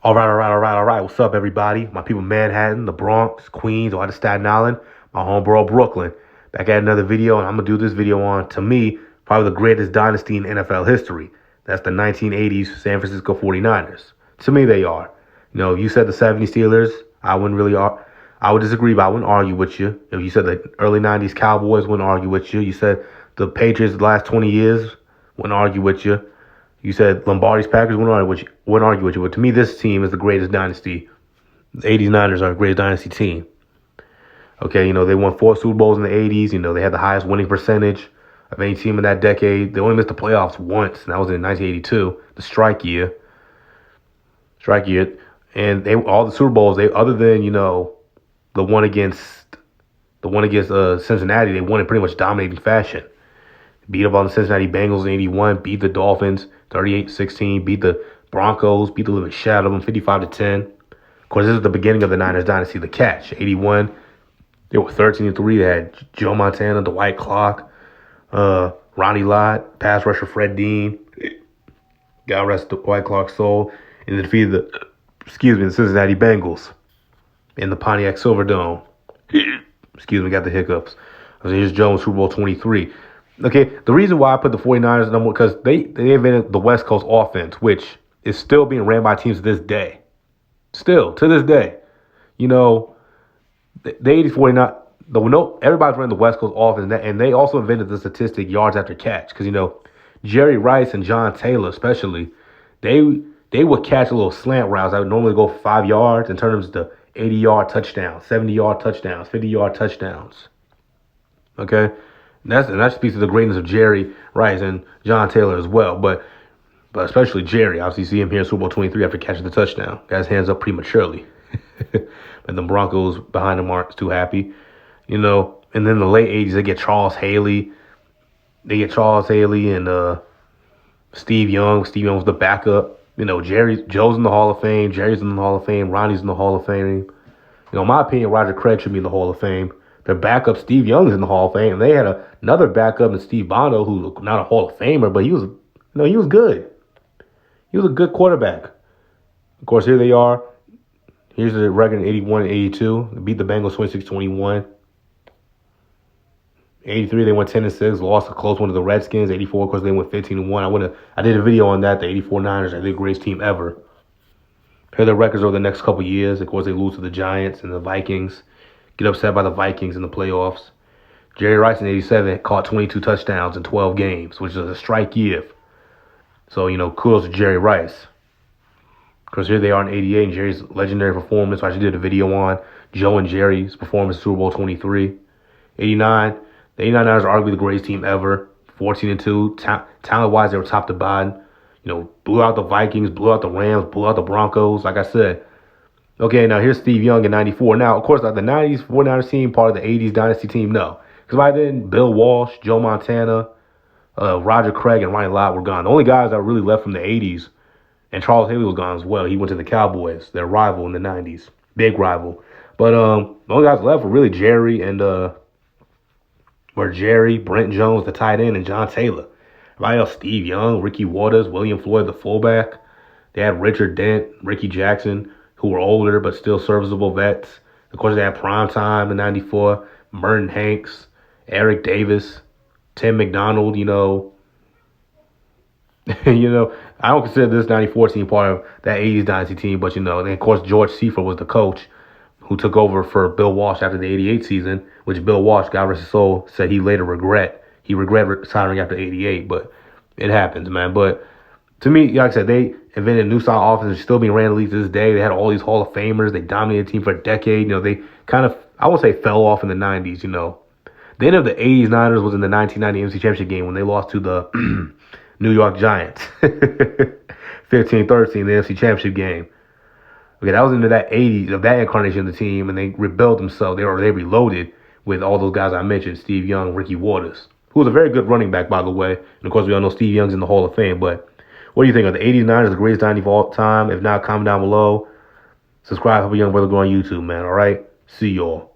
All right. What's up, everybody? My people, Manhattan, the Bronx, Queens, all the Staten Island, my homeboro, Brooklyn. Back at another video, and I'm gonna do this video on, to me, probably the greatest dynasty in NFL history. That's the 1980s San Francisco 49ers. To me, they are. You know, if you said the 70s Steelers, I wouldn't really, I would disagree, but I wouldn't argue with you. If you said the early 90s Cowboys, wouldn't argue with you. You said the Patriots the last 20 years, wouldn't argue with you. You said Lombardi's Packers, wouldn't argue with you. But to me, this team is the greatest dynasty. The 80s Niners are the greatest dynasty team. Okay, you know, they won 4 Super Bowls in the 80s. You know, they had the highest winning percentage of any team in that decade. They only missed the playoffs once, and that was in 1982, the strike year. And they all the Super Bowls, other than, you know, the one against Cincinnati, they won in pretty much dominating fashion. Beat up on the Cincinnati Bengals in 81, beat the Dolphins 38-16, beat the Broncos, beat the living shit out of them 55-10. Of course, this is the beginning of the Niners dynasty, the catch. 81, they were 13-3. They had Joe Montana, Dwight Clark, Ronnie Lott, pass rusher Fred Dean. God rest Dwight Clark's soul. And they defeated the Cincinnati Bengals in the Pontiac Silverdome. Got the hiccups. Here's Jones, Super Bowl 23. Okay, the reason why I put the 49ers number, because they invented the West Coast offense, which is still being ran by teams to this day. Still, to this day. You know, the 80s 49, everybody's running the West Coast offense, and they also invented the statistic yards after catch. Because, you know, Jerry Rice and John Taylor especially, they would catch a little slant routes that would normally go for 5 yards and turn them into 80-yard touchdowns, 70-yard touchdowns, 50-yard touchdowns. Okay? And that speaks to the greatness of Jerry Rice and John Taylor as well. But especially Jerry. Obviously, see him here in Super Bowl 23 after catching the touchdown. Got his hands up prematurely. And the Broncos behind him aren't too happy. You know, and then in the late 80s, they get Charles Haley. And Steve Young. Steve Young was the backup. You know, Joe's in the Hall of Fame. Jerry's in the Hall of Fame. Ronnie's in the Hall of Fame. You know, in my opinion, Roger Craig should be in the Hall of Fame. Their backup, Steve Young, is in the Hall of Fame. They had another backup in Steve Bono, who's not a Hall of Famer, but he was good. He was a good quarterback. Of course, here they are. Here's the record in 81 and 82. They beat the Bengals 26-21. 83, they went 10-6, lost a close one to the Redskins. 84, of course, they went 15-1. I did a video on that. The 84 Niners are the greatest team ever. Here are the records over the next couple years. Of course, they lose to the Giants and the Vikings. Get upset by the Vikings in the playoffs. Jerry Rice in 87 caught 22 touchdowns in 12 games, which is a strike year. So, you know, kudos to Jerry Rice. Because here they are in 88, and Jerry's legendary performance, which I did a video on. Joe and Jerry's performance in Super Bowl 23. 89, the 89 Niners are arguably the greatest team ever. 14-2. Talent-wise, they were top to bottom. You know, blew out the Vikings, blew out the Rams, blew out the Broncos. Like I said, okay, now here's Steve Young in 94. Now, of course, like the 90s 49ers team, part of the 80s Dynasty team, no. Because by then, Bill Walsh, Joe Montana, Roger Craig, and Ronnie Lott were gone. The only guys that really left from the 80s, and Charles Haley was gone as well. He went to the Cowboys, their rival in the 90s. Big rival. But the only guys left were really Jerry, Brent Jones, the tight end, and John Taylor. Everybody else, Steve Young, Ricky Waters, William Floyd, the fullback. They had Richard Dent, Ricky Jackson, who were older but still serviceable vets. Of course, they had Prime Time in 94, Merton Hanks, Eric Davis, Tim McDonald, you know. I don't consider this 94 team part of that 80s Dynasty team, but, you know, and of course, George Seifert was the coach who took over for Bill Walsh after the 88 season, which Bill Walsh, God rest his soul, said he later regretted retiring after 88, but it happens, man. But to me, like I said, they invented a new style offense. It's still being ran in the league to this day. They had all these Hall of Famers. They dominated the team for a decade. You know, they kind of, I won't say fell off in the 90s, you know. The end of the 80s Niners was in the 1990 NFC Championship game when they lost to the New York Giants. 15-13 in the NFC Championship game. Okay, that was into that 80s, of that incarnation of the team, and they rebuilt themselves. They reloaded with all those guys I mentioned, Steve Young, Ricky Waters, who was a very good running back, by the way. And, of course, we all know Steve Young's in the Hall of Fame. But what do you think? Are the 80s Niners the greatest dynasty of all time? If not, comment down below. Subscribe, help a young brother go on YouTube, man. All right? See y'all.